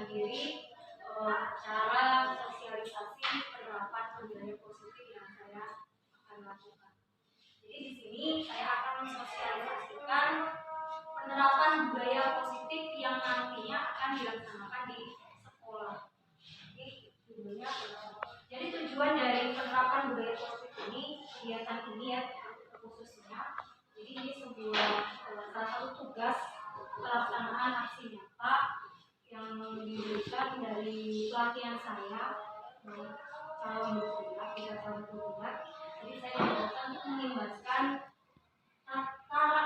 sendiri cara sosialisasi penerapan budaya positif yang saya akan lakukan. Jadi di sini saya akan mensosialisasikan penerapan budaya positif yang nantinya akan dilaksanakan di sekolah. Jadi tujuan dari penerapan budaya positif ini, kegiatan ini ya khususnya, jadi ini sebuah salah satu tugas pelaksanaan aksi nyata yang diberikan dari pelatihan saya calon bergerak, tidak calon bergerak. Jadi saya diminta untuk mengimbaskan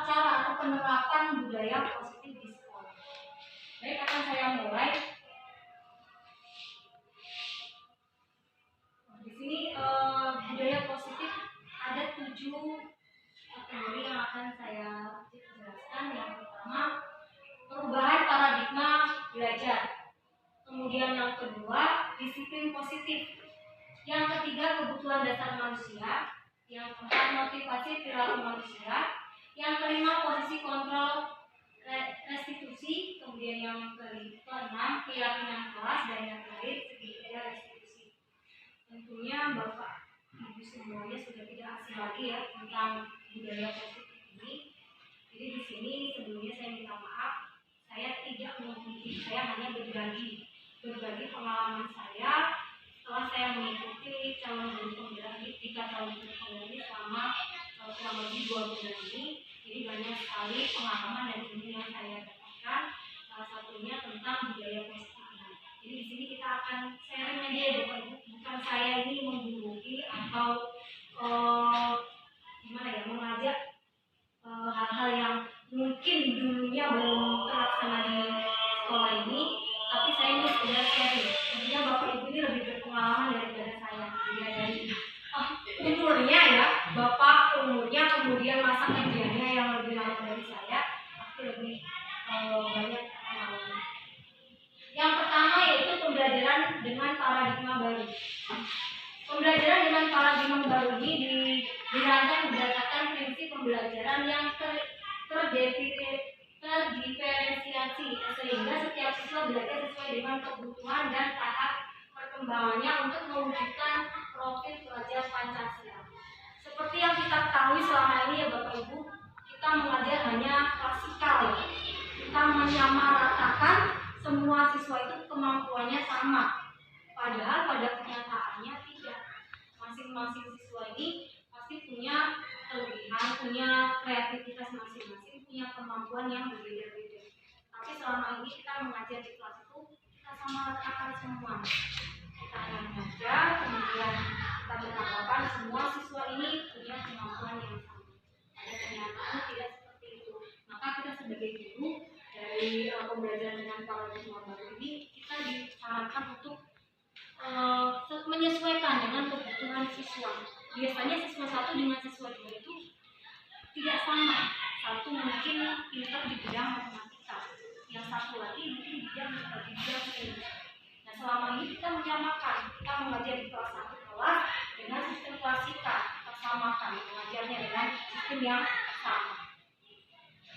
cara atau penerapan budaya positif di sekolah. Baik, akan saya mulai. Di sini budaya positif ada 7 kategori yang akan saya jelaskan. Yang pertama, perubahan paradigma belajar. Kemudian yang kedua, disiplin positif. Yang ketiga, kebutuhan dasar manusia. Yang keempat, motivasi perilaku manusia. Yang kelima, posisi kontrol restitusi. Kemudian yang keenam, keyakinan kelas. Dan yang terakhir, segitiga restitusi. Tentunya Bapak Ibu semuanya sudah tidak asing lagi ya tentang budaya positif ini. Jadi di sini sebelumnya saya minta maaf, saya tidak mengikuti, saya hanya berbagi pengalaman saya setelah saya mengikuti calon guru penggerak di 3 calon guru penggerak ini selama kurang lebih 2 bulan ini. Jadi banyak sekali pengalaman dan ilmu yang saya dapatkan. Salah satunya tentang budaya positif ini. Jadi di sini kita akan sharing aja, bukan saya ini menggurui atau mengajak hal-hal yang mungkin dulunya belum terlaksana di sekolah ini, tapi saya ini sudah sharing. Tentunya Bapak Ibu ini lebih berpengalaman daripada saya. Dari umurnya ya, Bapak umurnya, kemudian masa kerjanya yang lebih lama dari saya, pasti lebih banyak pengalaman. Yang pertama yaitu pembelajaran dengan paradigma baru. Pembelajaran dengan paradigma baru ini dirancang berdasarkan prinsip pembelajaran yang terdiferensiasi, sehingga setiap siswa belajar sesuai dengan kebutuhan dan tahap perkembangannya untuk mewujudkan profil pelajar Pancasila. Seperti yang kita ketahui selama ini ya Bapak Ibu, kita mengajar hanya klasikal ya. Kita menyamaratakan semua siswa itu kemampuannya sama. Padahal pada kenyataannya tidak. Masing-masing siswa ini pasti punya kelebihan, punya kreativitas masing-masing, punya kemampuan yang berbeda-beda. Tapi selama ini kita mengajar di kelas itu kita samaratakan semua. Kita mengajar, kemudian kita beranggapan semua siswa ini punya kemampuan yang sama. Pada kenyataannya tidak seperti itu. Maka kita sebagai guru dari pembelajaran dengan paradigma baru ini, kita disarankan untuk menyesuaikan dengan kebutuhan siswa. Biasanya siswa 1 dengan siswa 2 itu tidak sama. Satu mungkin pintar di bidang matematika, yang satu lagi mungkin di bidang sains. Nah selama ini kita menyamakan, kita mengajar di kelas 1 kelas dengan sistem klasika, kita samakan mengajarnya dengan sistem yang sama.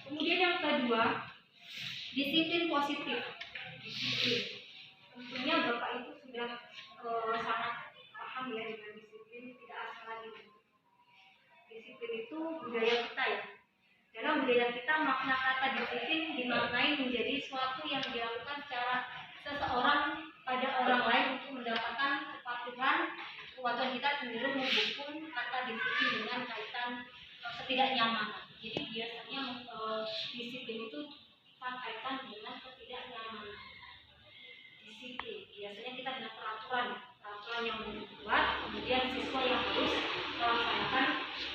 Kemudian yang kedua, disiplin positif. Disiplin. Tentunya Bapak Ibu sudah sangat paham ya dengan disiplin, tidak asal lagi. Disiplin itu budaya kita ya. Dalam budaya kita makna kata disiplin dimaknai menjadi suatu yang dilakukan secara seseorang pada orang lain untuk mendapatkan kepatuhan. Kepatuhan kita cenderung mendukung kata disiplin dengan kaitan ketidaknyamanan. Jadi biasanya disiplin itu kita kaitkan dengan ketidaknyamanan. Disiplin biasanya kita dengan peraturan yang dibuat, kemudian siswa yang harus melaksanakan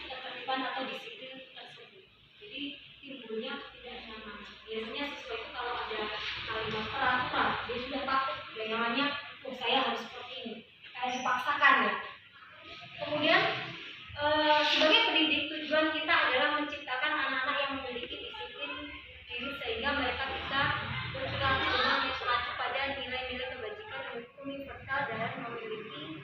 ketertiban atau disiplin tersebut. Jadi timbulnya ketidaknyamanan. Biasanya siswa itu kalau ada kalimat peraturan, dia sudah takut, bayangannya, saya harus seperti ini, kayak dipaksakan ya. Kemudian sebagai pendidik, tujuan kita adalah menciptakan anak-anak yang memiliki disiplin diri sehingga mereka bisa berperilaku dengan mengacu pada nilai-nilai kebajikan universal dan memiliki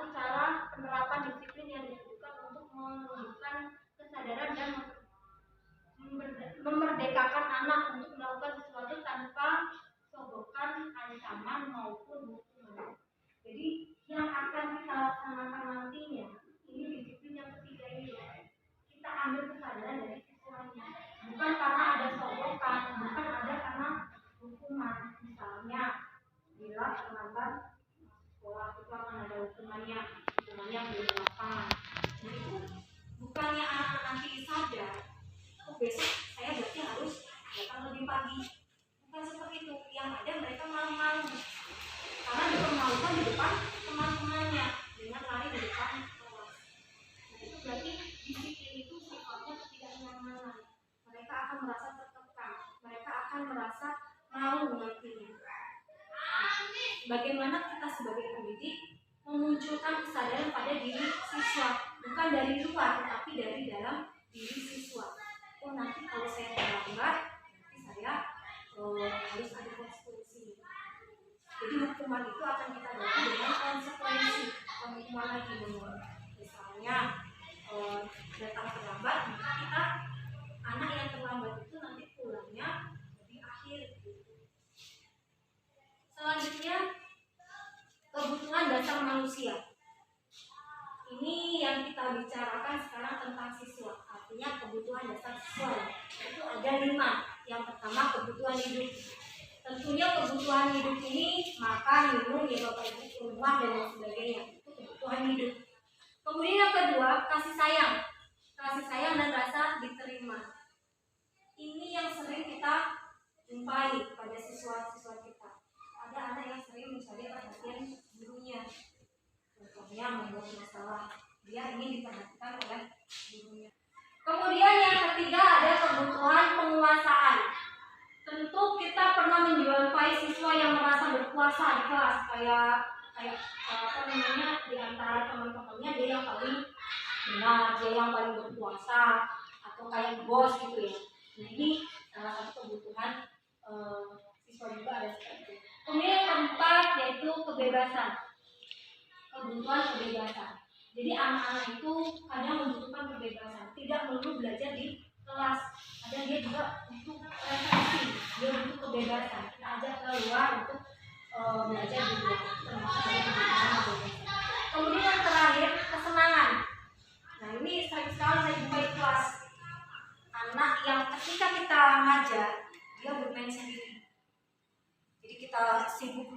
satu cara penerapan disiplin yang ditujukan untuk menumbuhkan kesadaran dan memerdekakan anak untuk melakukan sesuatu tanpa sogokan, ancaman maupun hukuman. Jadi yang akan kita laksanakan nantinya ini disiplin yang ketiga ini, kita ambil kesadaran dari siswanya, bukan karena ada sogokan, bukan ada karena hukuman. Misalnya bila terlambat sekolah itu akan ada hukumannya belum lapangan. Nah itu bukannya anak nanti sadar, oh besok saya berarti harus datang lebih pagi. Bukan seperti itu. Yang ada mereka malu-malu karena dipermalukan di depan teman-temannya dengan lari di depan kelas. Nah itu berarti disiplin itu sifatnya ketidaknyamanan. Mereka akan merasa tertekan, mereka akan merasa malu nantinya. Bagaimana kita sebagai pendidik memunculkan kesadaran pada diri siswa, bukan dari luar tetapi dari dalam diri siswa. Oh nanti kalau saya terlambat, nanti saya harus ada konsekuensi. Jadi hukuman itu akan kita dapat dengan konsekuensi. Hukuman lagi misalnya datang terlambat, maka kita anak yang terlambat itu nanti pulangnya lebih akhir. Selanjutnya kebutuhan dasar manusia. Ini yang kita bicarakan sekarang tentang siswa. Artinya kebutuhan dasar siswa itu ada 5. Yang pertama kebutuhan hidup. Tentunya kebutuhan hidup ini makan, minum, ya bapak ibu, rumah dan lain sebagainya. Itu kebutuhan hidup. Kemudian yang kedua kasih sayang. Kasih sayang dan rasa diterima. Ini yang sering kita jumpai pada siswa-siswa kita. Ada anak yang sering mencari perhatian gurunya. Contohnya membuat masalah, dia ingin diperhatikan oleh gurunya. Kemudian yang ketiga ada kebutuhan penguasaan. Tentu kita pernah menjumpai siswa yang merasa berkuasa di kelas, kayak di antara teman-temannya dia yang paling benar, dia yang paling berkuasa, atau kayak bos gitu ya. Nah ini salah satu kebutuhan siswa juga ada seperti itu. Kemudian yang keempat yaitu kebebasan. Kebutuhan kebebasan. Jadi anak-anak itu kadang membutuhkan kebebasan, tidak melulu belajar di kelas. Kadang dia juga butuh refleksi, dia butuh kebebasan. Kita ajak keluar untuk belajar di luar, termasuk dari kebebasan. Kemudian yang terakhir kesenangan. Nah ini sering sekali saya jumpai kelas anak yang ketika kita ngajar dia bermain sendiri. Jadi kita sibuk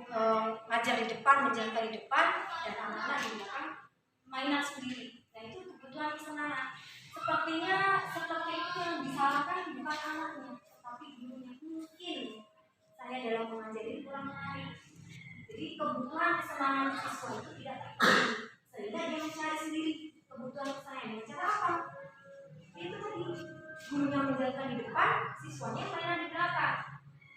ngajar di depan, menjalankan di depan, dan anak-anak di belakang mainan sendiri. Nah itu kebutuhan kesenangan. Sepertinya seperti itu yang disalahkan bukan anaknya, tetapi gurunya. Mungkin saya dalam mengajari kurang menarik. Jadi kebutuhan kesenangan siswa itu tidak terpenuhi, sehingga dia mencari sendiri kebutuhan kesenangan. Dengan cara apa? Itu tadi gurunya menjalankan di depan, siswanya mainan di belakang.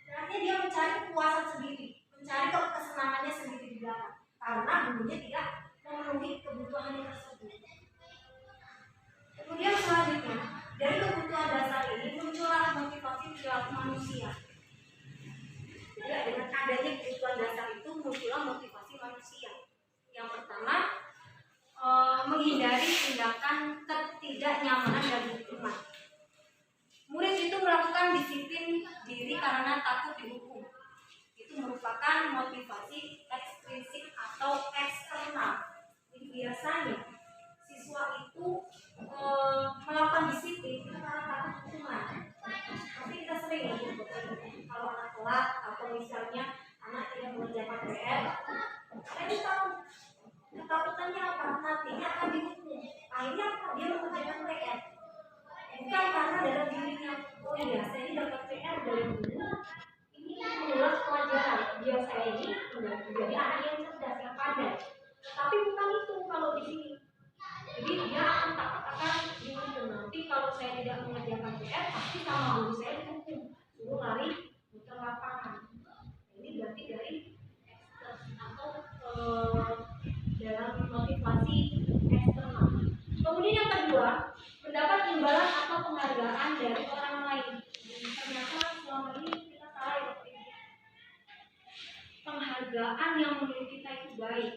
Artinya dia mencari kepuasan sendiri, mencari kesenangannya sendiri di belakang, karena gurunya tidak memenuhi kebutuhannya tersebut. Kemudian selanjutnya, dari kebutuhan dasar ini muncullah motivasi perilaku manusia. Jadi dengan adanya kebutuhan dasar itu muncullah motivasi manusia. Yang pertama, menghindari tindakan ketidaknyamanan dan hukuman. Murid itu melakukan disiplin diri karena takut dihukum. Itu merupakan motivasi ekstrinsik atau eksternal. Jadi biasanya siswa itu melakukan disiplin itu karena takut hukuman. Tapi kita sering ya, kalau anak telat atau misalnya anak tidak mengerjakan PR, saya tahu ketakutannya apa, nantinya akan dihukum. Akhirnya apa? Dia mengerjakan PR. Bukan karena dalam dirinya, oh iya saya ini dapat PR dari guru, ini mengulas pelajaran, biar saya ini menjadi anak yang cerdas, yang pandai. Tapi bukan itu kalau di sini. Jadi dia akan akan dihukum. Nanti kalau saya tidak mengerjakan PR, pasti sama guru saya dihukum, suruh lari muter lapangan. Ini berarti dari atau dalam motivasi eksternal. Kemudian yang kedua, mendapat imbalan atau penghargaan dari orang lain. Ternyata selama ini kita tahu penghargaan yang menurut kita itu baik,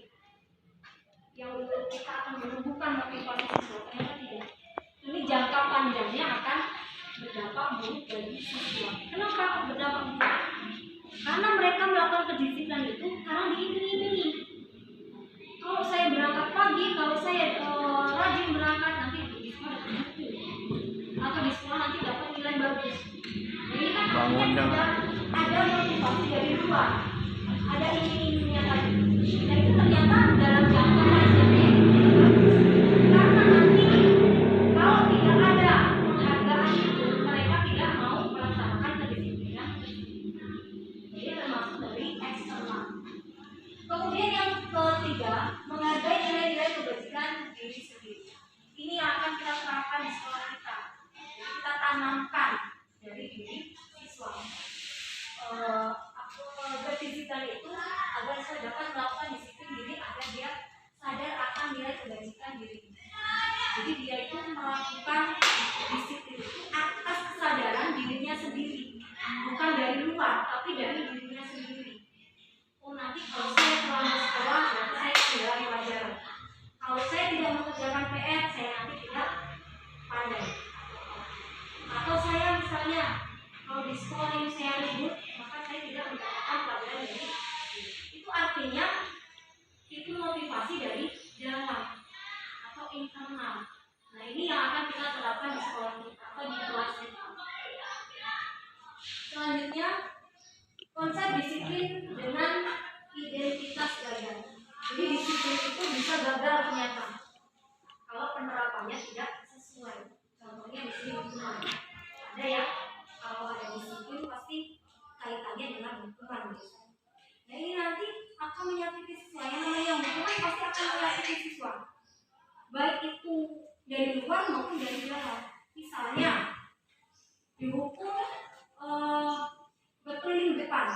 yang kita akan menumbuhkan motivasi siswa, ternyata tidak. Ini jangka panjangnya akan berdampak buruk bagi siswa. Kenapa berdampak buruk? Karena mereka melakukan kedisiplinan itu karena diiming-imingi. Kalau saya berangkat pagi, kalau saya rajin berangkat, nanti di sekolah dapat buku, atau di sekolah nanti dapat nilai bagus. Ini kan ada motivasi dari luar, ada iming-imingnya tadi. Dan itu ternyata dalam jangka panjangnya karena nanti kalau tidak ada penghargaan itu, mereka tidak mau melaksanakan kedisiplinan. Jadi termasuk dari eksternal. Kemudian yang ketiga, menghargai nilai-nilai kebajikan diri sendiri. Ini yang akan kita terapkan di sekolah kita. Jadi kita tanamkan dari diri siswa. Berdisiplin itu agar saya dapat melakukan disiplin diri agar dia sadar akan nilai kebajikan diri. Jadi dia itu melakukan disiplin itu atas kesadaran dirinya sendiri, bukan dari luar, tapi dari dirinya sendiri. Oh, nanti kalau saya selama sekolah berarti saya tidak pelajaran. Kalau saya tidak mengerjakan PR, saya nanti tidak pandai. Atau saya misalnya kalau di sekolah ini saya ribut, maka saya tidak mendapatkan pelajaran dari itu. Artinya itu motivasi dari dalam atau internal. Nah, ini yang akan kita terapkan di sekolah kita atau di kelas kita. Selanjutnya, konsep disiplin dengan identitas belajar. Jadi disiplin itu bisa gagal ternyata kalau penerapannya tidak sesuai. Contohnya di sini hukuman. Ada ya, kalau ada disiplin pasti kaitannya dengan hukuman. Nah, ini nanti akan menyakiti siswa. Yang namanya hukuman pasti akan menyakiti siswa, baik itu dari luar maupun dari dalam. Misalnya dihukum berkeliling depan.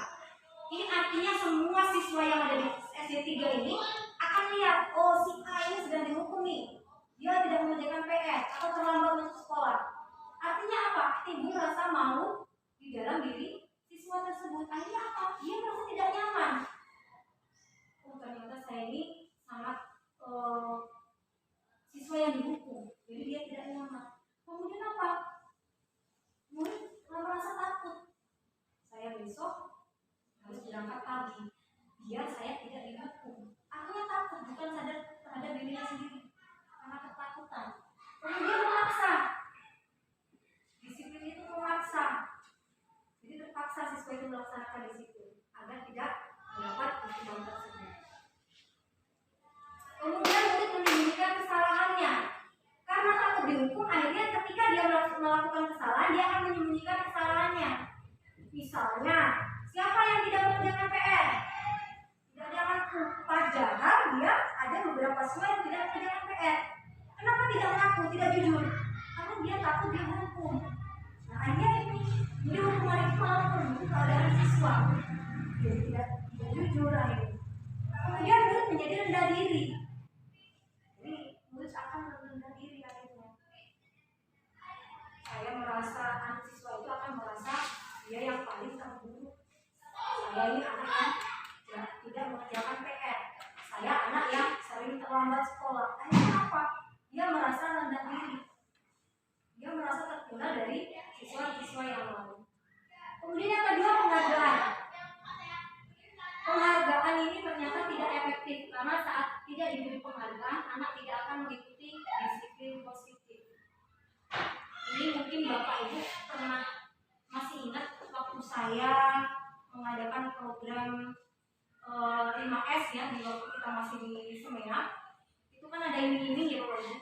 Ini artinya semua siswa yang ada di SD 3 ini akan lihat, oh si A ini sedang dihukum nih, dia tidak mengerjakan PR atau terlambat masuk sekolah. Artinya apa? Timbul rasa malu di dalam diri siswa tersebut. Akhirnya apa? Dia merasa tidak nyaman. Oh, ternyata saya ini sangat siswa yang dihukum, jadi dia tidak nyaman. Kemudian apa? Murid merasa takut. Saya besok harus berangkat pagi, biar saya tidak dihukum. Akhirnya takut, bukan sadar terhadap dirinya sendiri karena ketakutan. Kemudian memaksa. Disiplin itu memaksa. Jadi terpaksa siswa itu melaksanakan disiplin agar tidak mendapat hukuman tersebut. Kemudian murid menyembunyikan kesalahannya karena takut dihukum. Akhirnya ketika dia melakukan kesalahan, dia akan menyembunyikan kesalahannya. Misalnya, siapa yang tidak mengerjakan PR? Tidak ada ngaku. Padahal dia ada beberapa siswa yang tidak mengerjakan PR. Kenapa tidak mengaku, tidak jujur? Karena dia takut dihukum. Nah, akhirnya ini hukuman itu malah memperburuk keadaan siswa. Jadi tidak jujur akhirnya. Kemudian murid menjadi rendah diri. Jadi murid akan rendah diri akhirnya. Saya merasa, anak siswa itu akan merasa dia yang paling terburuk. Saya ini anak yang tidak mengerjakan PR. Saya anak yang sering terlambat sekolah. Akhirnya apa? Dia merasa rendah diri. Dia merasa tertinggal dari siswa-siswa yang lain. Kemudian yang kedua, penghargaan. Penghargaan ini ternyata tidak efektif karena saat tidak diberi penghargaan, anak tidak akan mengikuti disiplin positif. Ini mungkin Bapak Ibu pernah masih ingat waktu saya mengadakan program 5S ya, di waktu kita masih di Semeru. Itu kan ada iming-iming ya Bapak Ibu.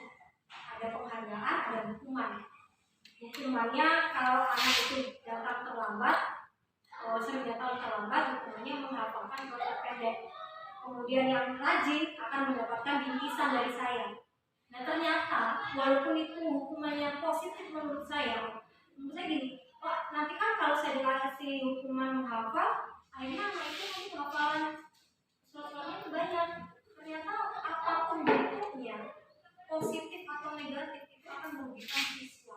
Ada penghargaan, ada hukuman. Hukumannya kalau anak itu datang terlambat, sering datang terlambat, hukumannya menghafalkan surat pendek. Kemudian yang rajin akan mendapatkan bingkisan dari saya. Nah, ternyata walaupun itu hukumannya positif menurut saya gini, Pak, nanti kan kalau saya dikasih hukuman menghafal, akhirnya anak itu nanti hafalan surat-suratnya itu banyak. Ternyata apapun bentuknya, positif atau negatif, itu akan merugikan siswa.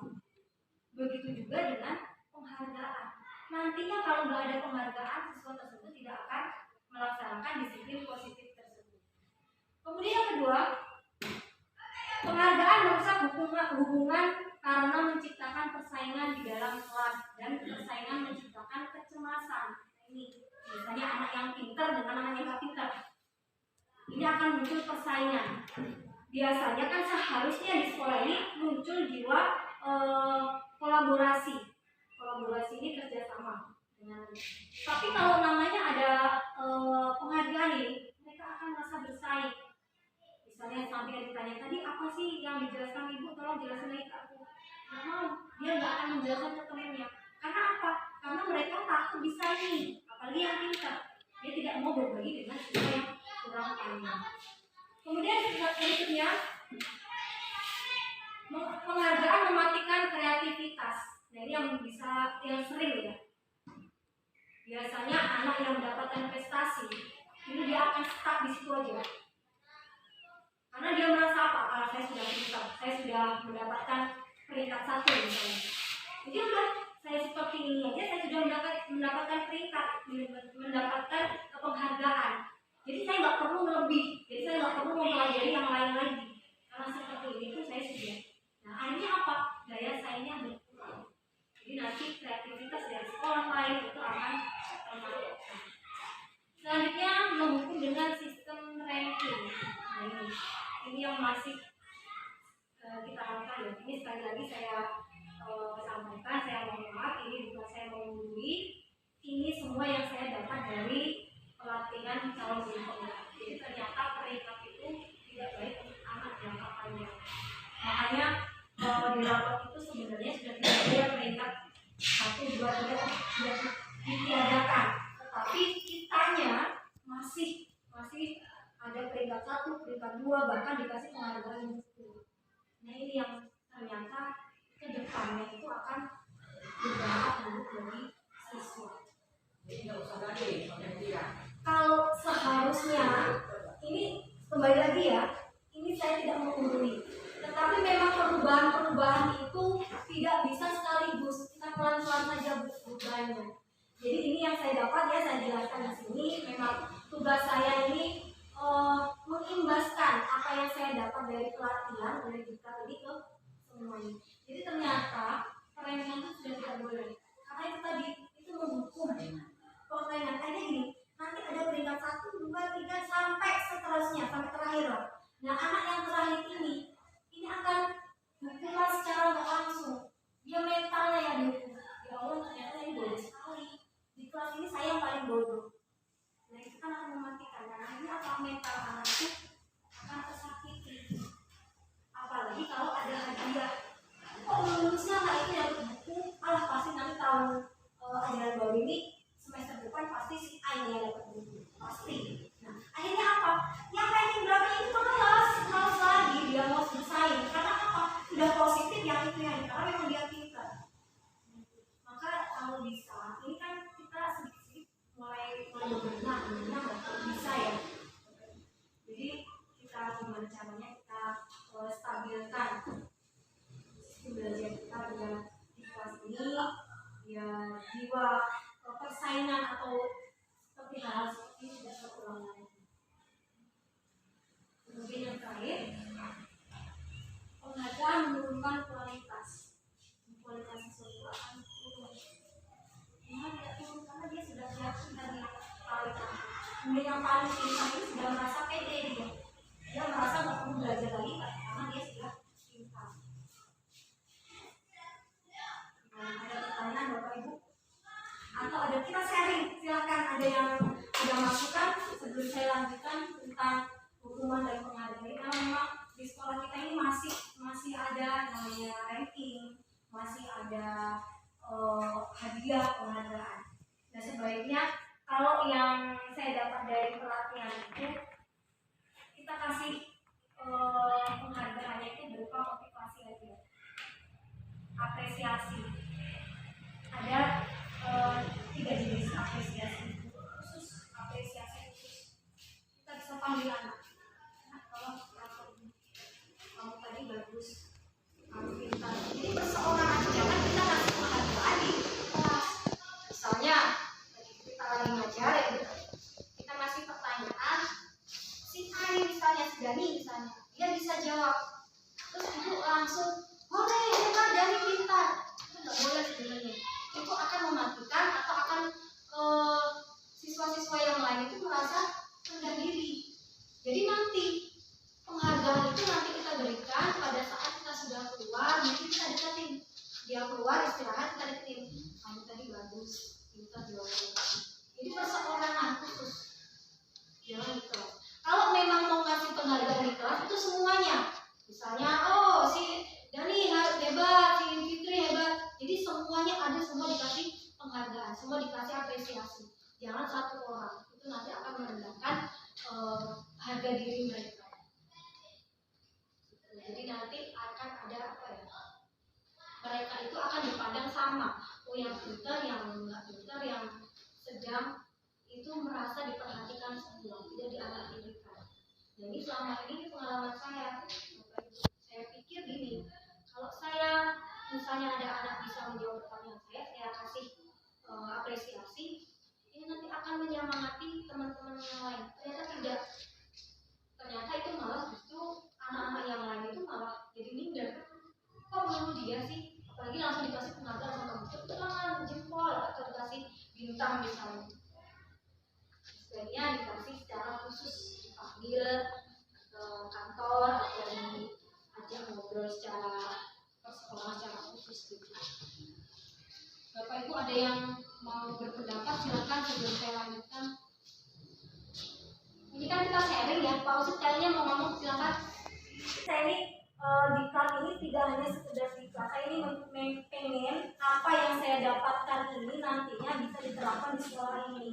Begitu juga dengan penghargaan. Nantinya kalau nggak ada penghargaan, siswa tersebut tidak akan melaksanakan disiplin positif tersebut. Kemudian yang kedua, hubungan karena menciptakan persaingan di dalam kelas dan persaingan menciptakan kecemasan. Ini misalnya anak yang pintar dengan anak yang nggak pintar, ini akan muncul persaingan. Biasanya kan seharusnya di sekolah ini muncul jiwa kolaborasi ini kerjasama dengan. Tapi kalau namanya ada penghargaan ini, mereka akan merasa bersaing. Misalnya sampai ditanya tadi apa sih yang dijelaskan ibu, tolong jelasin lagi ke aku. Nggak mau, dia nggak akan menjelaskan ke temannya. Karena apa? Karena mereka takut disaingi, apalagi yang pintar. Dia tidak mau berbagi dengan siswa yang kurang pandai. Kemudian berikutnya, penghargaan mematikan kreativitas. Nah ini yang sering ya. Biasanya anak yang mendapatkan prestasi, ini dia akan stuck di situ aja. Karena dia merasa apa? Kalau saya sudah pintar, saya sudah mendapatkan peringkat 1 misalnya. Jadi udah, saya seperti ini aja, saya sudah mendapatkan peringkat, mendapatkan penghargaan. Jadi saya nggak perlu lebih, jadi saya nggak perlu mempelajari yang lain lagi. Karena seperti itu saya sudah. Nah akhirnya apa? Daya saingnya berkurang. Jadi nanti kreativitas dari sekolah lain itu akan termasuk. Selanjutnya menghukum dengan sistem ranking. Nah ini yang masih kita lakukan ya. Ini sekali lagi saya sampaikan, saya mohon maaf, ini bukan saya mengungguli. Ini semua yang saya dapat dari pelatihan calon guru penggerak. Jadi ternyata peringkat itu tidak baik untuk anak jangka panjang. Makanya di rapor itu sebenarnya sudah tidak ada peringkat 1, 2, 3 sudah ditiadakan. Tetapi kitanya masih ada peringkat 1, peringkat 2, bahkan dikasih penghargaan yang 10. Nah ini yang ternyata ke depannya itu akan berdampak buruk bagi siswa. Kalau seharusnya ini kembali lagi ya, ini saya tidak mengungguli. Tetapi memang perubahan itu tidak bisa sekaligus, kita pelan-pelan saja perubahannya. Jadi ini yang saya dapat ya, saya jelaskan di sini. Memang tugas saya ini mengimbaskan apa yang saya dapat dari pelatihan oleh kita tadi ke semuanya. Jadi ternyata permainan itu sudah tidak boleh. Karena itu tadi itu menghukum permainan. Kayaknya gini, nanti ada peringkat 1, 2, 3 sampai seterusnya, sampai terakhir lah. Nah anak yang terakhir ini akan hukuman secara nggak langsung. Dia mentalnya yang dihukum. Ya Allah ternyata ini bodoh sekali. Di kelas ini saya yang paling bodoh. Nah itu kan akan mematikan. Karena ini apa mental anak itu akan tersakiti. Apalagi kalau ada hadiah. Kok lulusnya nggak itu yang buku? Alah pasti nanti tahun ajaran baru ini semester depan pasti si A ini yang dapat buku. Pasti. Nah akhirnya apa? Yang ranking berapa itu malas lagi dia mau bersaing. Karena apa? Sudah positif yang itu yang karena memang dia pintar. Maka kalau bisa, ini kan kita sedikit mulai berbenah nggak bisa ya. Jadi kita gimana caranya kita stabilkan sistem belajar kita biar di kelas ini ya jiwa persaingan atau seperti hal seperti ini tidak terulang lagi. Kemudian yang terakhir, penghargaan menurunkan kualitas sesuatu akan turun. Dia tidak turun karena dia sudah yakin dari kualitas. Kemudian yang paling pintar itu sudah merasa pede dia merasa nggak perlu belajar lagi karena dia sudah pintar. Nah, ada pertanyaan Bapak Ibu? Atau ada kita sharing, silakan ada masukan sebelum saya lanjutkan tentang hukuman dan penghargaan. Karena memang di sekolah kita ini masih ada namanya ranking, masih ada hadiah penghargaan. Nah sebaiknya kalau yang saya dapat dari pelatihan itu kita kasih penghargaannya itu berupa motivasi aja, apresiasi. Ada 3 jenis apresiasi khusus, kita bisa panggil anak. Kalau kamu tadi bagus, kamu pintar. Jadi perseorangan, jangan kita kasih penghargaan di kelas. Misalnya kita lagi ngajar ya, kita kasih pertanyaan, si A misalnya, si Dani misalnya, dia bisa jawab. terus ibu langsung boleh hebat dari pintar, itu nggak boleh sebenarnya. Itu akan mematikan atau akan siswa-siswa yang lain itu merasa rendah diri. Jadi nanti penghargaan itu nanti kita berikan pada saat kita sudah keluar, mungkin kita deketin. Dia keluar istirahat, kita deketin. Kamu tadi bagus, kita juara. Jadi perseorangan khusus. Jangan di kelas. Kalau memang mau ngasih penghargaan di kelas itu semuanya. Misalnya, oh si Dani hebat, si Fitri hebat. Jadi semuanya ada, semua dikasih penghargaan, semua dikasih apresiasi. Jangan satu orang. Itu nanti akan merendahkan harga diri mereka. Jadi nanti akan ada apa ya? Mereka itu akan dipandang sama. Oh yang pintar, yang enggak pintar, yang sedang itu merasa diperhatikan semua, tidak dianaktirikan. Jadi selama ini pengalaman saya pikir gini, kalau saya misalnya ada anak bisa menjawab pertanyaan saya kasih apresiasi, ini nanti akan menyemangati teman-teman yang lain. Ternyata tidak. Ternyata itu malah justru anak-anak yang lain itu malah jadi minder. Kok malu dia sih? Apalagi langsung dikasih penghargaan sama betul tangan, jempol atau dikasih bintang misalnya. Sebenarnya dikasih secara khusus, dipanggil ke kantor atau diajak ngobrol secara persekolah secara khusus gitu. Bapak Ibu ada yang mau berpendapat, silakan sebelum saya lanjutkan. Ini kan kita sharing ya, Pak Ucit kayaknya mau ngomong, silakan. Saya ini di kelas ini tidak hanya sekedar di kelas, saya ini pengen apa yang saya dapatkan ini nantinya bisa diterapkan di sekolah ini.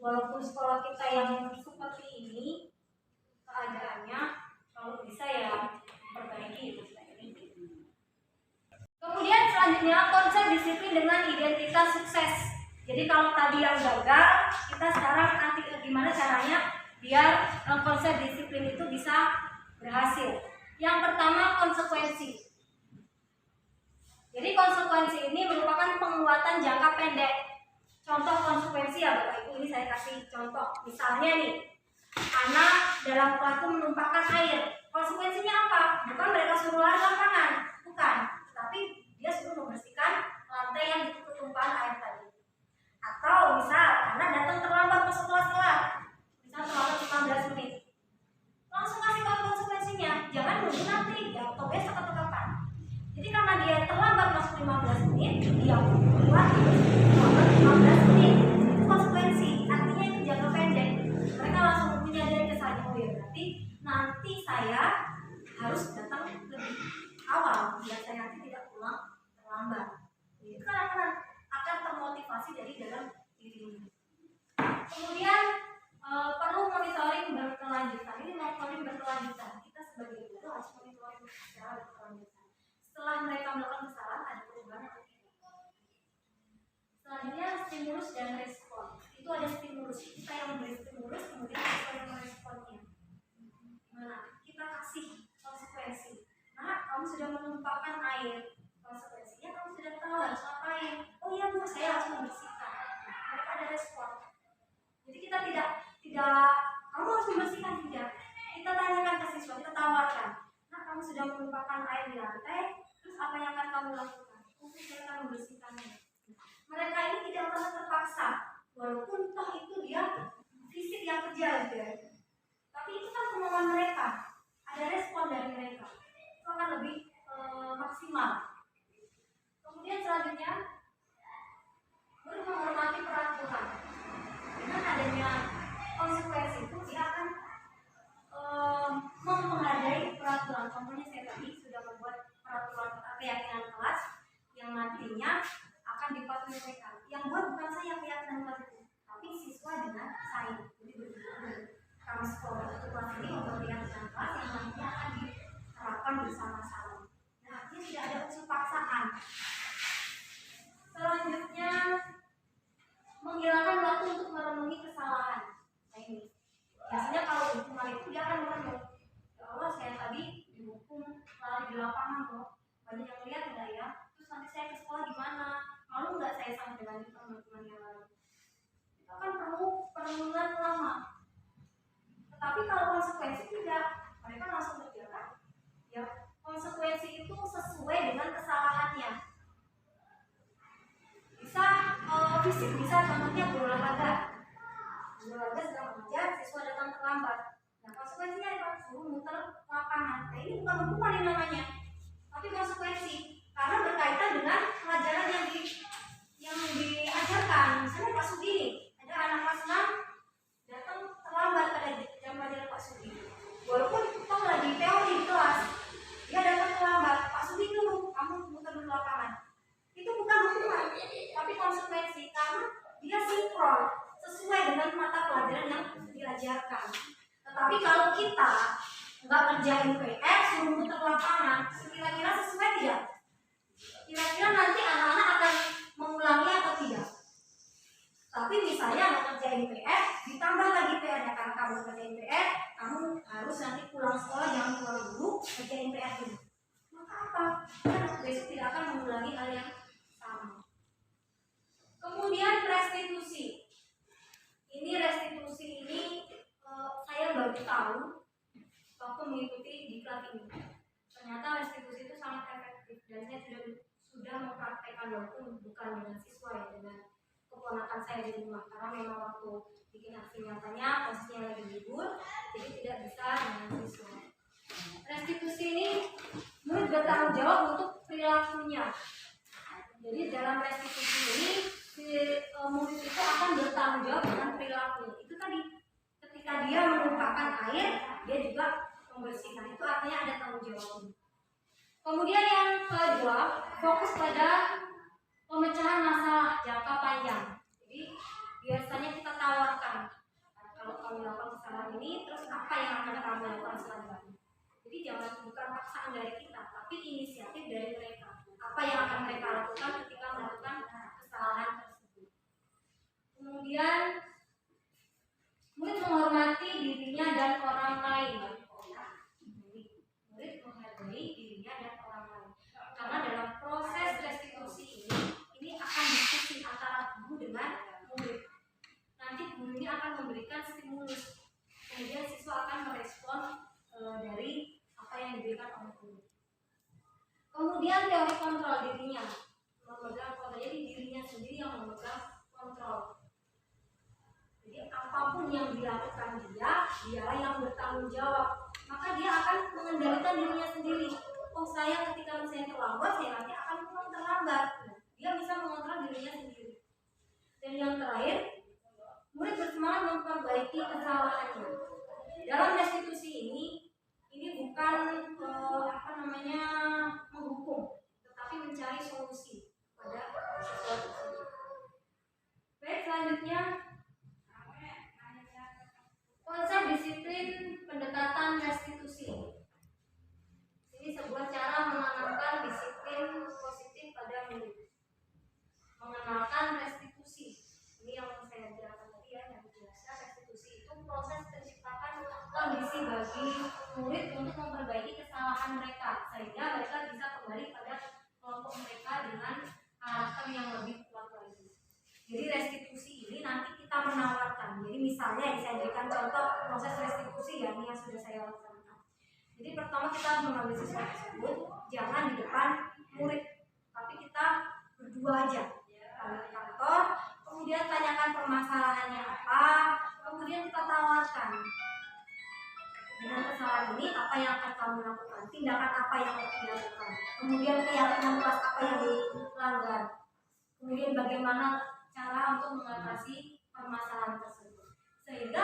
Walaupun sekolah kita yang seperti ini keadaannya, kalau bisa ya perbaiki itu. Kemudian selanjutnya konsep disiplin dengan identitas sukses. Jadi kalau tadi yang gagal, kita sekarang nanti gimana caranya biar konsep disiplin itu bisa berhasil. Yang pertama konsekuensi. Jadi konsekuensi ini merupakan penguatan jangka pendek. Contoh konsekuensi ya Bapak Ibu, ini saya kasih contoh. Misalnya nih, anak dalam kelas itu menumpahkan air. Konsekuensinya apa? Bukan mereka suruh lari lapangan, bukan. Tapi dia suruh membersihkan lantai yang ketumpahan air tadi. Atau misal anak datang terlambat masuk kelas telat, misal terlambat 15 menit. Langsung kasih tahu konsekuensinya. Jangan nunggu nanti, ya atau besok atau kapan. Jadi karena dia terlambat masuk 15 menit, dia keluar terlambat 15 menit. Itu konsekuensi. Artinya itu jangka pendek. Mereka langsung menyadari kesalahan. Oh ya berarti nanti saya harus datang lebih awal biar saya nanti tidak pulang terlambat. Itu kan akan termotivasi dari dalam dirinya. Kemudian perlu monitoring berkelanjutan. Ini monitoring berkelanjutan. Kita sebagai guru harus monitoring secara berkelanjutan. Setelah mereka melakukan kesalahan ada perubahan atau tidak. Selanjutnya stimulus dan respon. Itu ada stimulus. Kita yang memberi stimulus, kemudian kita yang meresponnya. Nah, kita kasih konsekuensi. Nah, kamu sudah menumpahkan air. Konsekuensinya kamu sudah tahu harus ngapain. Oh iya Bu, saya harus membersihkan. Mereka ada respon. Jadi kita tidak kamu harus membersihkan tidak. Kita tanyakan ke siswa, kita tawarkan. Nah, kamu sudah menumpahkan air di lantai, terus apa yang akan kamu lakukan? Mungkin saya akan membersihkannya. Mereka ini tidak merasa terpaksa, walaupun toh itu dia fisik yang kerja gitu ya. Tapi itu kan kemauan mereka. Ada respon dari mereka. Itu akan lebih maksimal. Kemudian selanjutnya menghormati peraturan. Dengan adanya konsekuensi itu dia akan menghargai peraturan. Contohnya saya tadi sudah membuat peraturan keyakinan kelas yang nantinya akan dipatuhi mereka. Yang buat bukan saya keyakinan kelas itu, tapi siswa dengan saya. Jadi begitu. Kami sekolah itu kelas ini membuat keyakinan kelas yang nantinya akan diterapkan bersama-sama. Nah, ini tidak ada unsur paksaan. Selanjutnya menghilangkan waktu untuk merenungi kesalahan. Nah ini biasanya kalau hukuman itu dia akan merenung. Ya Allah, saya tadi dihukum lari di lapangan loh. Banyak yang lihat enggak ya? Terus nanti saya ke sekolah gimana? Malu nggak saya sama dengan teman-teman yang lain? Itu akan perlu perenungan lama. Tetapi kalau konsekuensi tidak, mereka langsung berjalan. Ya konsekuensi ini bukan hukuman yang namanya, tapi konsekuensi, karena berkaitan dengan pelajaran yang diajarkan. Misalnya Pak Sudi nih, ada anak kelas 6 datang terlambat pada jam pelajaran Pak Sudi. Walaupun toh lagi teori di kelas, dia datang terlambat. Pak Sudi dulu, kamu muter dulu lapangan. Itu bukan hukuman, tapi konsekuensi, karena dia sinkron sesuai dengan mata pelajaran yang diajarkan. Tetapi kalau kita nggak kerjain PR, suruh muter lapangan, kira-kira sesuai tidak? Kira-kira nanti anak-anak akan mengulangi atau tidak? Tapi misalnya mau kerjain PR, ditambah lagi PR-nya, karena kamu kerjain PR, kamu harus nanti pulang sekolah, jangan pulang dulu, kerjain PR dulu. Maka apa? Kan besok tidak akan mengulangi hal yang sama. Kemudian restitusi. Restitusi ini saya baru tahu waktu mengikuti diklat ini. Ternyata restitusi itu sangat efektif, dan saya sudah mempraktekkan, walaupun bukan dengan siswa ya, dengan keponakan saya di rumah, karena memang waktu bikin aksi nyatanya posisinya lagi libur, jadi tidak bisa dengan siswa. Restitusi ini murid bertanggung jawab untuk perilakunya. Jadi dalam restitusi ini murid itu akan bertanggung jawab dengan perilaku. Itu tadi, ketika dia menumpahkan air, dia juga membersihkan. Itu artinya ada tanggung jawabnya. Kemudian yang kedua, fokus pada pemecahan masalah jangka panjang. Jadi biasanya kita tawarkan, kalau kamu lakukan kesalahan ini, terus apa yang akan kamu lakukan selanjutnya. Jadi bukan paksaan dari kita, tapi inisiatif dari mereka. Apa yang akan mereka lakukan ketika melakukan kesalahan tersebut. Kemudian murid menghormati dirinya dan orang lain. Murid menghargai dirinya dan orang lain. Karena dalam proses restitusi ini akan diskusi antara guru dengan murid. Nanti guru ini akan memberikan stimulus, kemudian siswa akan merespon dari apa yang diberikan oleh guru. Kemudian teori kontrol dirinya, memegang kontrol. Jadi dirinya sendiri yang memegang kontrol. Jadi apapun yang dilakukan dialah yang bertanggung jawab. Maka dia akan mengendalikan dirinya sendiri. Oh, saya ketika misalnya terlambat, saya nanti akan pulang terlambat. Dia bisa mengontrol dirinya sendiri. Dan yang terakhir, murid bersemangat memperbaiki kesalahannya. Dalam restitusi ini bukan menghukum, tetapi mencari solusi pada sesuatu. Baik, selanjutnya konsep disiplin pendekatan restitusi. Ini sebuah cara menanamkan disiplin positif pada murid. Mengenalkan restitusi. Ini yang saya jelaskan tadi ya, yang dijelaskan restitusi itu proses menciptakan kondisi bagi murid untuk memperbaiki kesalahan mereka, sehingga mereka bisa kembali pada kelompok mereka dengan karakter yang lebih kuat lagi. Jadi restitusi ini nanti kita menawarkan. Jadi misalnya saya berikan contoh proses restitusi ya, ini yang sudah saya lakukan. Jadi pertama kita harus mengambil siswa tersebut, jangan di depan murid, tapi kita berdua aja. Kami ke kantor, kemudian tanyakan permasalahannya apa, kemudian kita tawarkan. Dengan kesalahan ini apa yang akan kamu lakukan, tindakan apa yang akan dilakukan, kemudian keyakinan kelas apa yang dilanggar, kemudian bagaimana cara untuk mengatasi permasalahan tersebut, sehingga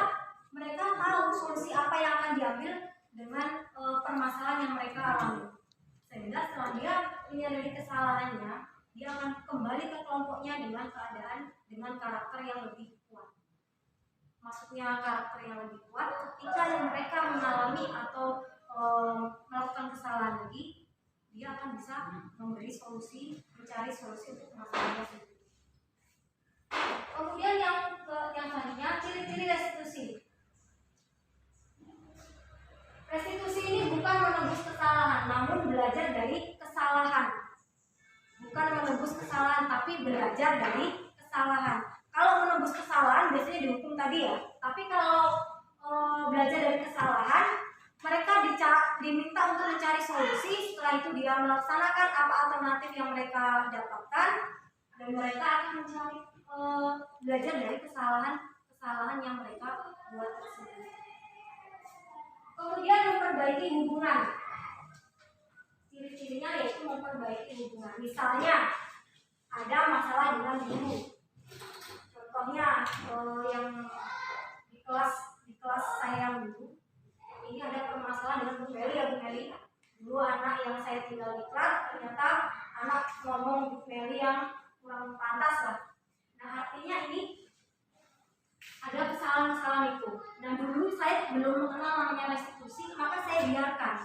mereka tahu solusi apa yang akan diambil dengan permasalahan yang mereka alami. Sehingga setelah dia menyadari kesalahannya, dia akan kembali ke kelompoknya dengan keadaan, dengan karakter yang lebih kuat. Maksudnya karakter yang lebih kuat ketika yang mereka mengalami atau melakukan kesalahan lagi, dia akan bisa memberi solusi, mencari solusi untuk masalahnya sendiri. Kemudian yang selanjutnya, ciri-ciri restitusi. Restitusi ini bukan menebus kesalahan, namun belajar dari kesalahan. Bukan menebus kesalahan, tapi belajar dari kesalahan. Kalau menebus kesalahan biasanya dihukum tadi ya. Tapi kalau belajar dari kesalahan, mereka diminta untuk mencari solusi. Setelah itu dia melaksanakan apa alternatif yang mereka dapatkan, dan mereka akan mencari belajar dari kesalahan yang mereka buat tersebut. Kemudian memperbaiki hubungan. memperbaiki hubungan. Misalnya ada masalah dengan guru. Contohnya yang di kelas saya yang dulu, ini ada permasalahan dengan Bu Meli ya Bu Meli. Dulu anak yang saya tinggal di kelas ternyata anak ngomong Bu Meli yang kurang pantas lah. Nah artinya ini ada kesalahan-kesalahan itu. Dan dulu saya belum mengenal namanya restitusi, maka saya biarkan.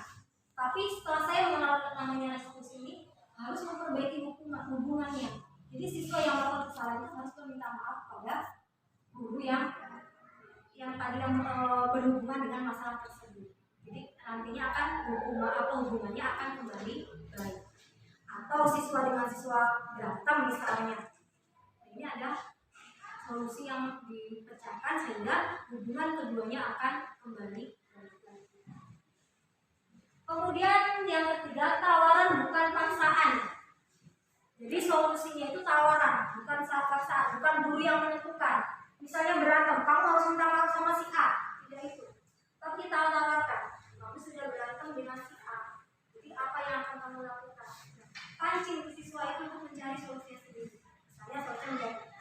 Tapi setelah saya mengenal namanya restitusi ini, harus memperbaiki hubungannya. Jadi siswa yang melakukan kesalahan itu harus meminta maaf pada guru yang tadi yang berhubungan dengan masalah tersebut. Jadi nantinya akan hubungannya akan kembali baik. Atau siswa dengan siswa berantem misalnya. Ini ada solusi yang dipecahkan sehingga hubungan keduanya akan kembali baik. Kemudian yang ketiga, tawaran bukan paksaan. Jadi solusinya itu tawaran, bukan paksaan, bukan guru yang menentukan. Misalnya berantem, kamu harus minta maaf sama si A, tidak itu. Tapi kita tawarkan, kamu sudah berantem dengan si A. Jadi apa yang akan kamu lakukan? Pancing siswa itu untuk mencari solusi sendiri. Misalnya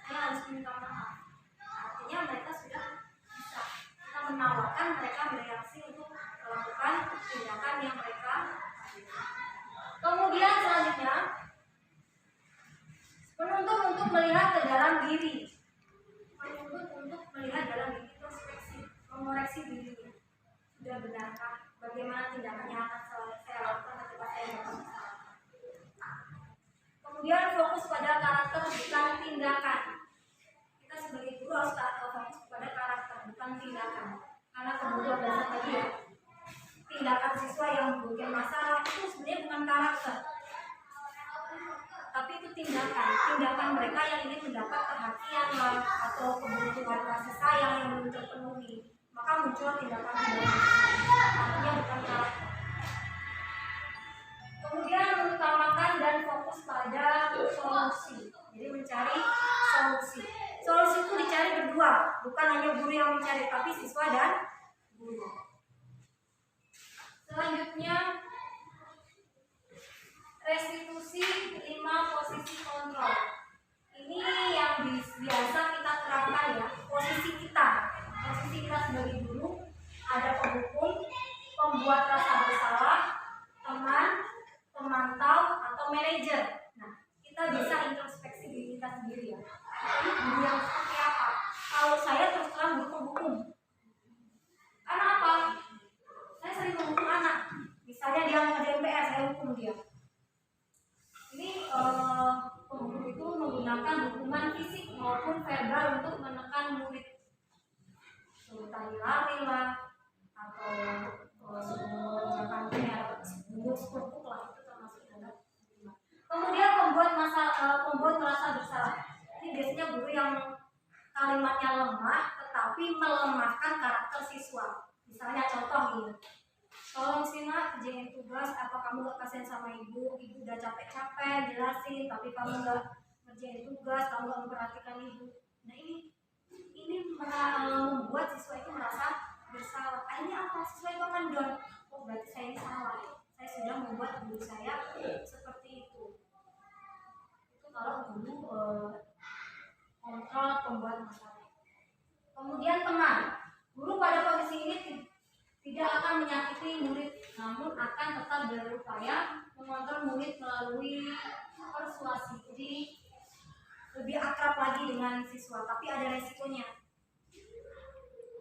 saya harus minta maaf. Artinya mereka sudah bisa. Kita menawarkan mereka bereaksi untuk melakukan tindakan yang mereka lakukan. Kemudian selanjutnya, menuntut untuk melihat ke dalam diri. Menuntut untuk melihat dalam diri, introspeksi, mengoreksi dirinya. Sudah benarkah? Bagaimana tindakannya akan saya lakukan ketika saya melakukan kesalahan? Kemudian fokus pada karakter bukan tindakan. Kita sebagai guru harus fokus pada karakter bukan tindakan. Karena kebutuhan dasar tadi ya, tindakan siswa yang membuat masalah itu sebenarnya bukan karakter, tapi itu tindakan mereka yang ingin mendapat perhatian lah, atau kebutuhan kasih sayang yang belum terpenuhi, maka muncul tindakan artinya bukan karakter. Kemudian mengutamakan dan fokus pada solusi, jadi mencari solusi. Solusi itu dicari berdua, bukan hanya guru yang mencari, tapi siswa dan guru. Selanjutnya, restitusi 5 posisi kontrol. Ini yang biasa kita terapkan ya, posisi kita sebagai guru, ada penghukum, pembuat rasa bersalah, teman, pemantau, atau manajer. Nah, kita bisa introspeksi diri kita sendiri ya. Ini guru yang seperti apa? Kalau saya terus terang guru penghukum. Karena apa? Saya sering menghukum anak. Misalnya dia ngerjain PR, saya hukum dia. Ini penghukum itu menggunakan hukuman fisik maupun verbal untuk menekan murid. Suruh lari lah, atau mengerjakan PR, sepuk lah, itu termasuk dalam hukuman. Kemudian pembuat merasa bersalah. Ini biasanya guru yang kalimatnya lemah, tetapi melemahkan karakter siswa. Misalnya contoh ini, tolong Sina kerjain tugas, apa kamu gak kasihan sama ibu udah capek-capek jelasin, tapi kamu gak kerjain tugas, kamu gak memperhatikan ibu. Nah ini membuat siswa itu merasa bersalah. Akhirnya apa? Siswa itu akan down. Oh berarti saya ini salah, saya sudah membuat guru saya seperti itu. Itu kalau guru kontrol pembuat masalah. Kemudian teman, guru pada posisi ini tidak akan menyakiti murid, namun akan tetap berupaya mengontrol murid melalui persuasi. Jadi lebih akrab lagi dengan siswa, tapi ada resikonya.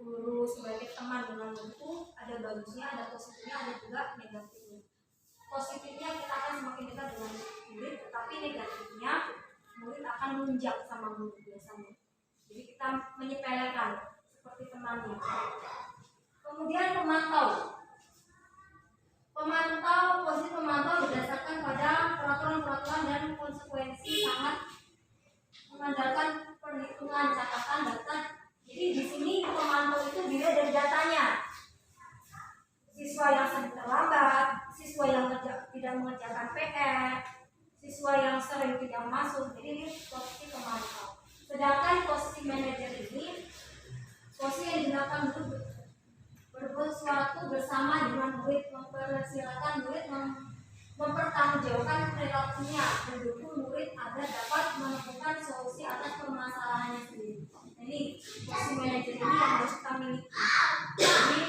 Guru sebagai teman dengan murid ada bagusnya, ada positifnya, ada juga negatifnya. Positifnya kita akan semakin dekat dengan murid, tetapi negatifnya murid akan menunjak sama guru biasanya. Jadi kita menyepelekan seperti temannya. Kemudian posisi pemantau berdasarkan pada peraturan-peraturan dan konsekuensi, sangat mengandalkan perhitungan catatan data. Jadi di sini pemantau itu dilihat dari datanya. Siswa yang sering terlambat, siswa yang tidak mengerjakan PR, siswa yang sering tidak masuk. Jadi ini posisi pemantau. Sedangkan posisi manajer ini posisi yang digunakan guru berbuat sesuatu bersama dengan murid, mempersilakan murid mempertanggungjawabkan perilaku perilakunya, mendukung murid agar dapat menemukan solusi atas permasalahannya sendiri. Nah, ini fungsi manajer ini yang harus kita miliki. Jadi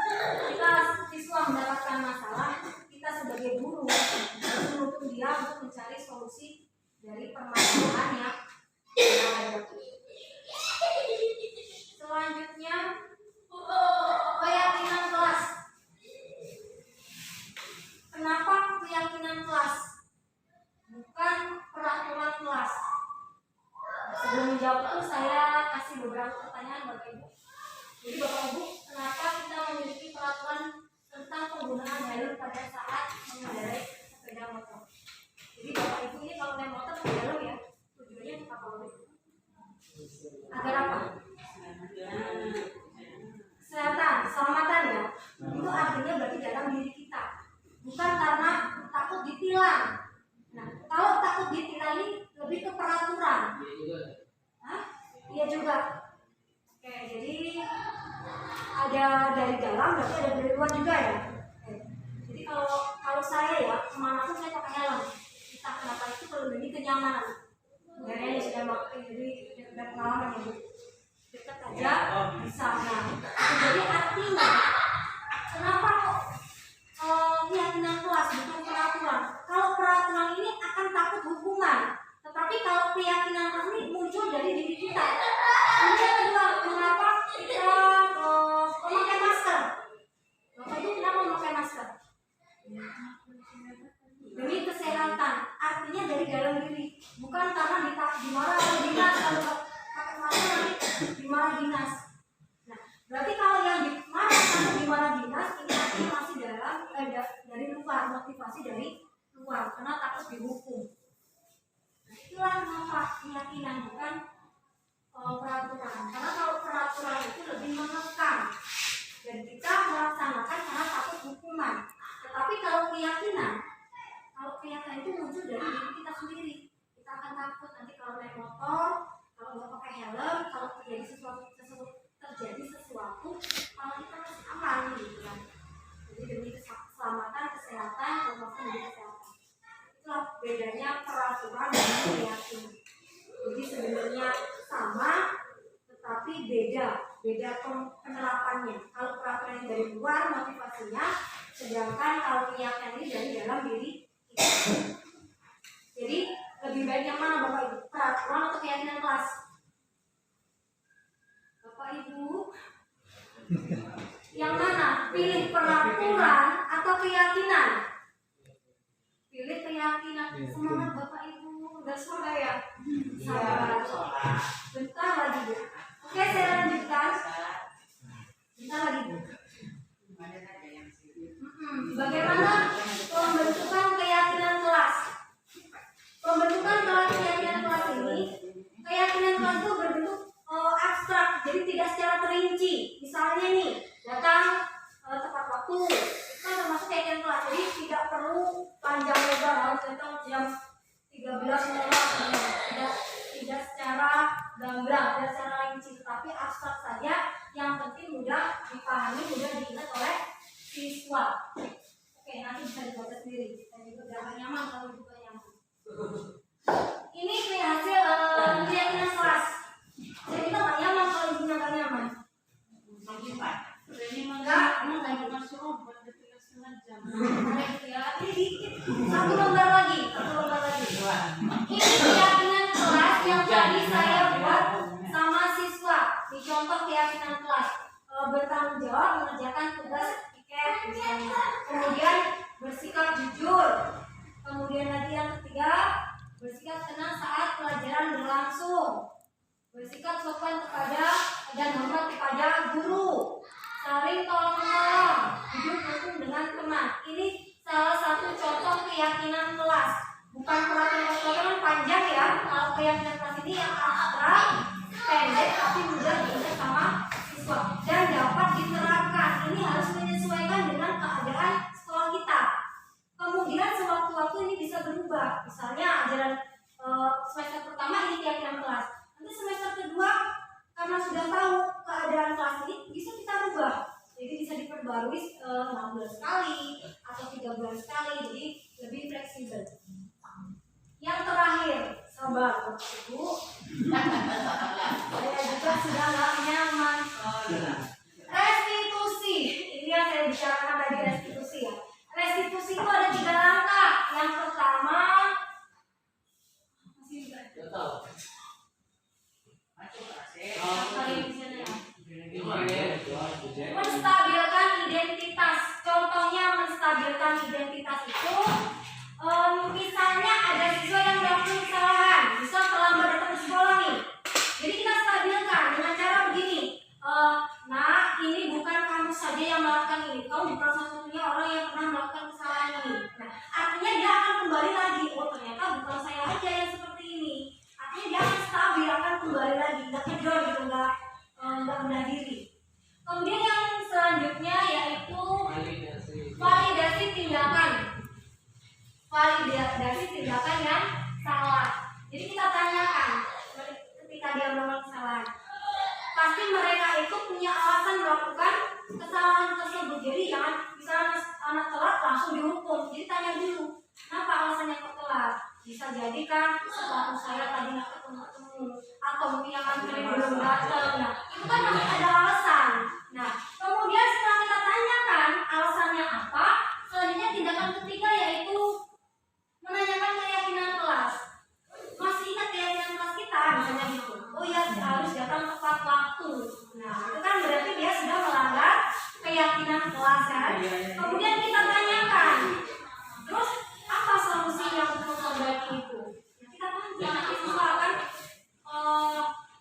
ketika siswa mendapatkan masalah, kita sebagai guru harus mendukung dia untuk mencari solusi dari permasalahan yang dihadapi. Selanjutnya, keyakinan kelas. Kenapa keyakinan kelas? Bukan peraturan kelas. Sebelum menjawab itu saya kasih beberapa pertanyaan Bapak Ibu. Jadi Bapak Ibu, kenapa kita memiliki peraturan tentang penggunaan helm pada saat mengendarai sepeda motor? Jadi Bapak Ibu ini kalau naik motor pakai helm ya, tujuannya untuk apa? Agar apa? Kesehatan, keselamatan ya. Itu artinya berarti dalam diri kita. Bukan karena takut ditilang. Nah, kalau takut ditilang ini lebih ke peraturan. Hah? Iya juga. Oke, jadi ada dari dalam, berarti ada dari luar juga ya. Oke. Jadi kalau saya ya kemana pun saya pakai helm. Entah kenapa itu kalau demi kenyamanan. Kayaknya sudah pakai, jadi sudah pengalaman ya Bu. Dekat aja bisa. Nah, jadi artinya kenapa kok keyakinan kelas bukan peraturan? Kalau peraturan ini akan takut hukuman, tetapi kalau keyakinan kelas ini muncul dari diri kita. Kemudian kedua, kenapa kita memakai masker? Bapak Ibu kenapa memakai masker? Demi kesehatan, artinya dari dalam diri, bukan karena dimarah oleh dinas. Kalau pakai masker nanti dimarah dinas. Nah, berarti kalau yang dimarah karena dimarah dinas ini artinya masih dalam dari luar, motivasi dari luar, karena takut dihukum. Nah, itulah kenapa keyakinan bukan peraturan. Karena kalau peraturan itu lebih mengekang dan kita melaksanakan karena takut hukuman. Tetapi kalau keyakinan itu muncul dari diri kita sendiri. Kita akan takut nanti kalau naik motor, kalau nggak pakai helm, kalau terjadi sesuatu kalau kita masih aman gitu kan. Jadi demi keselamatan, kesehatan, termasuk demi kesehatan. Itulah bedanya peraturan dan keyakinan. Jadi sebenarnya sama, tetapi beda penerapannya. Kalau peraturan dari luar motivasinya, sedangkan kalau keyakinan ini dari dalam diri kita. Jadi lebih baik yang mana Bapak Ibu? Peraturan atau keyakinan kelas? Bapak Ibu, yang mana? Pilih peraturan atau keyakinan? Pilih keyakinan. Semangat Bapak Ibu, udah sore ya? Sabar. Bentar lagi Bu. Oke, saya lanjutkan. Bentar lagi Bu. Bagaimana pembentukan keyakinan kelas? Pembentukan keyakinan kelas ini, keyakinan kelas itu berbentuk abstrak, jadi tidak secara terinci. Misalnya nih, datang tepat waktu, itu kan termasuk keyakinan kelas. Jadi tidak perlu panjang lebar, harus datang jam 13.00. Tidak secara gamblang, tidak secara rinci, tetapi abstrak saja. Yang penting mudah dipahami, mudah diingat oleh siswa. Oke, nanti bisa dibaca sendiri. Dan juga jangan nyaman kalau juga nyaman. Ini hasil keyakinan kelas. Jadi kita nggak nyaman kalau ibunya nggak nyaman. Enggak masuk obat jam. Ya, ini dikit. Satu lembar lagi. Ini keyakinan kelas yang tadi saya buat sama siswa. Di contoh keyakinan kelas, bertanggung jawab mengerjakan tugas tiket misalnya. Kemudian bersikap jujur. Kemudian lagi yang ketiga, bersikap tenang saat pelajaran berlangsung. Bersikap sopan kepada dan hormat kepada guru, saling tolong-menolong, hidup rukun dengan teman. Ini salah satu contoh keyakinan kelas. Bukan peraturan panjang ya. Kalau keyakinan kelas ini yang abstrak, pendek tapi mudah diingat sama siswa dan dapat diterapkan. Ini harus menyesuaikan dengan keadaan sekolah kita. Kemudian sewaktu-waktu ini bisa berubah. Misalnya ajaran semester pertama ini keyakinan kelas. Nanti semester kedua karena sudah tahu keadaan kelas ini bisa kita rubah. Jadi bisa diperbarui 6 bulan sekali atau 3 bulan sekali. Jadi lebih fleksibel. terakhir, sabar Bapak Ibu. Saya juga sudah nggak nyaman. Restitusi, ini yang saya bicarakan tadi, restitusi ya. Restitusi itu ada 3 langkah. Yang pertama, menstabilkan identitas. Contohnya menstabilkan identitas itu, misalnya ada siswa yang melakukan kesalahan, misal terlambat datang ke sekolah nih. Jadi kita stabilkan dengan cara begini. Nah, ini bukan kamu saja yang melakukan ini. Kamu bukan satu-satunya orang yang pernah melakukan kesalahan ini. Nah, artinya dia akan kembali lagi. Oh, ternyata bukan saya aja yang seperti ini. Artinya dia akan stabil, akan kembali lagi. Nggak kedor gitu, nggak rendah diri. Kemudian yang selanjutnya yaitu validasi tindakan. Validasi tindakan yang salah. Jadi kita tanyakan ketika dia melakukan kesalahan. Pasti mereka itu punya alasan melakukan kesalahan tersebut. Jadi jangan misalnya anak telat langsung dihukum. Jadi tanya dulu, kenapa alasannya kok telat? Bisa jadi kan setelah saya tadi nggak ketemu atau mungkin yang antri belum datang. Nah, itu kan masih ada alasan. Nah, kemudian setelah kita tanyakan alasannya apa, selanjutnya tindakan ketiga yaitu menanyakan keyakinan kelas. Masih ingat keyakinan kelas kita misalnya gitu. Oh ya, harus datang tepat waktu. Nah, itu kan berarti dia sudah melanggar keyakinan kelas kan. Kemudian kita tanyakan, terus apa solusinya untuk memperbaiki itu? Nah, kita tanya, nanti siswa akan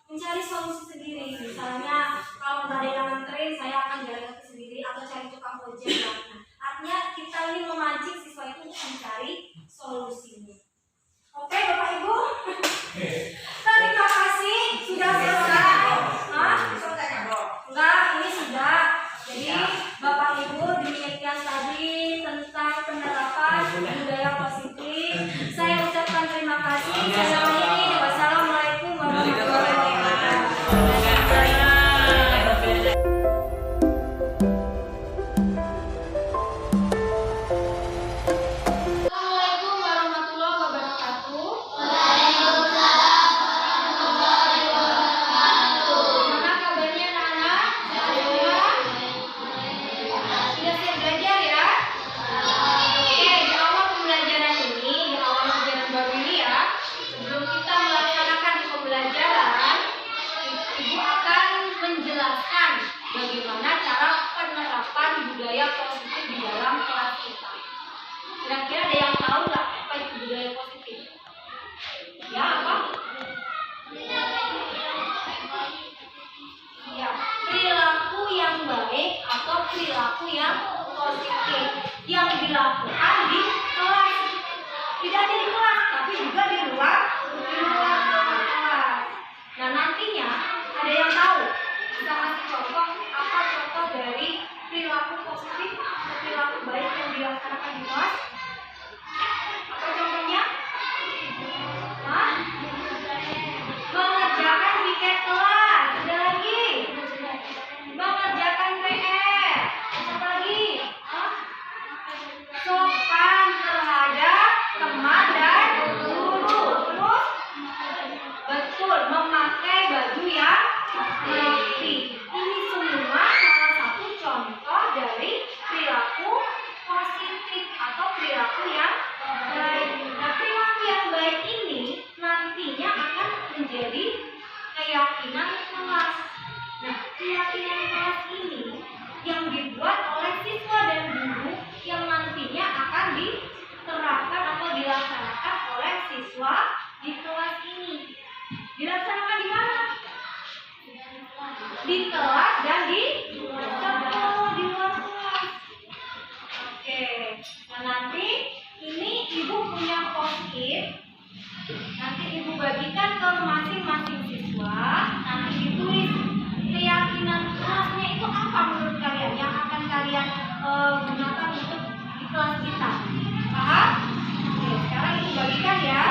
mencari solusi sendiri. Misalnya kalau nggak ada yang nganterin, saya akan jalan kaki sendiri atau cari tukang ojek. Nah, artinya kita ini memancing siswa itu untuk mencari solusinya. Oke, Bapak Ibu. Terima kasih sudah selesai. Enggak, ini sudah. Jadi Bapak Ibu demikian tadi tentang penerapan budaya positif. Saya ucapkan terima kasih. Wassalamualaikum warahmatullahi wabarakatuh. Bagaimana cara penerapan budaya positif di dalam kelas kita. Kira-kira ada yang tahu nggak apa itu budaya positif? Ya, apa? Ya, perilaku yang baik atau perilaku yang positif yang dilakukan di kelas. Tidak hanya di kelas, tapi juga di luar kelas. Nah, nantinya ada yang tahu? Bisa kasih contoh apa contoh dari perilaku positif atau perilaku baik yang dilaksanakan di kelas? Apa contohnya? Mengerjakan piket kelas. Ada lagi? Mengerjakan PR. Apa lagi? Sopan terhadap teman dan guru. Terus? Betul, memakai baju yang rapi. Ini semua salah satu contoh dari perilaku positif atau perilaku yang baik. Nah, perilaku yang baik ini nantinya akan menjadi keyakinan kelas. Nah, keyakinan kelas ini yang dibuat oleh siswa dan guru yang nantinya akan diterapkan atau dilaksanakan oleh siswa di kelas ini. Dilaksanakan di mana? Di kelas dan di sekolah, di luar kelas. Oke, nah nanti ini ibu punya post-it. Nanti ibu bagikan ke masing-masing siswa. Nanti ditulis keyakinan kelasnya itu apa menurut kalian yang akan kalian gunakan untuk di kelas kita. Paham? Oke, sekarang ibu bagikan ya.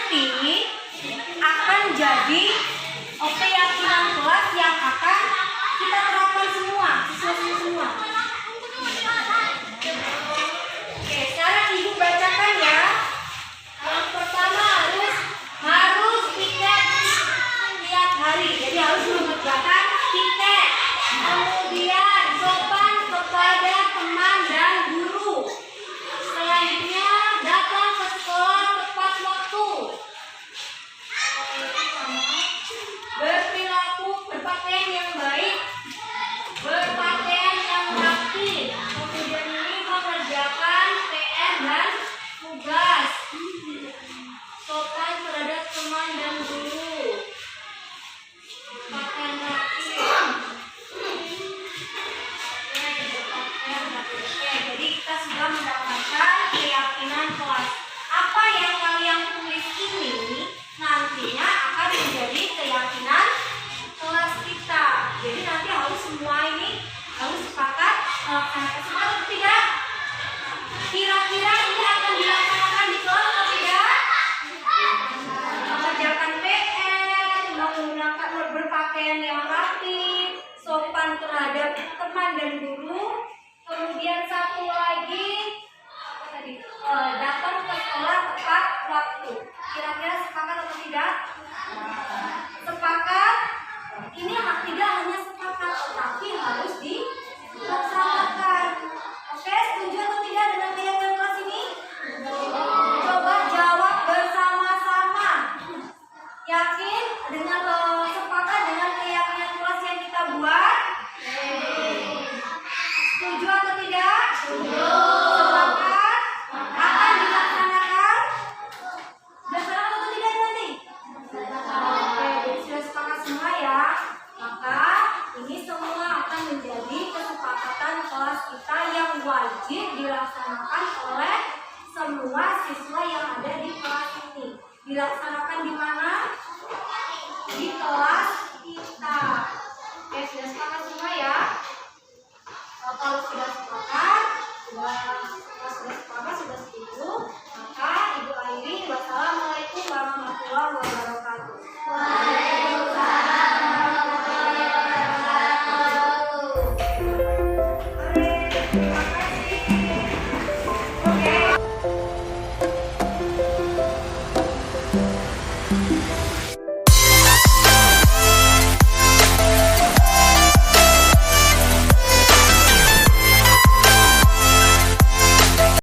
nanti akan jadi keyakinan kelas yang akan kita terapkan semua, siswa semua. Oke, sekarang ibu bacakan ya. Yang pertama harus tiket tiap hari. Jadi harus mengerjakan tiket. Kemudian sopan kepada teman dan guru. Selanjutnya datang ke sekolah tepat waktu. Berperilaku berpakaian yang baik, berpakaian yang rapi. Kemudian ini mengerjakan PR dan tugas. Sopan terhadap teman dan guru. Pakaian rapi. Oke, jadi kita sudah mendapatkan keyakinan kelas. Apa yang kalian tulis ini nantinya akan menjadi keyakinan kelas kita. Jadi nanti harus semua ini harus sepakat melaksanakan semua atau tidak? Kira-kira ini akan dilaksanakan di kelas atau tidak? Mengerjakan PR, menggunakan berpakaian yang rapi, sopan terhadap teman dan guru. Kemudian satu lagi apa tadi? Datang ke sekolah tepat waktu. Kira-kira sepakat atau tidak? Sepakat. Ini tidak hanya sepakat, tetapi harus dilaksanakan. Oke, setuju atau tidak dengan keyakinan kelas ini? Coba jawab bersama-sama. Yakin dengan sepakat dengan keyakinan kelas yang kita buat? Setuju atau tidak? Setuju. Sepakat? Akan dilaksanakan? Dilaksanakan atau tidak nanti? Oke, jadi sudah sepakat semua ya. Maka ini semua akan menjadi kesepakatan kelas kita yang wajib dilaksanakan oleh semua siswa yang ada di kelas ini. Dilaksanakan di mana? Di kelas kita. Oke, sudah sepakat semua ya. Kalau sudah sepakat, sudah setuju, maka Ibu akhiri. Wassalamualaikum warahmatullahi wabarakatuh. Waalaikumsalam warahmatullahi wabarakatuh. Terima kasih. Oke.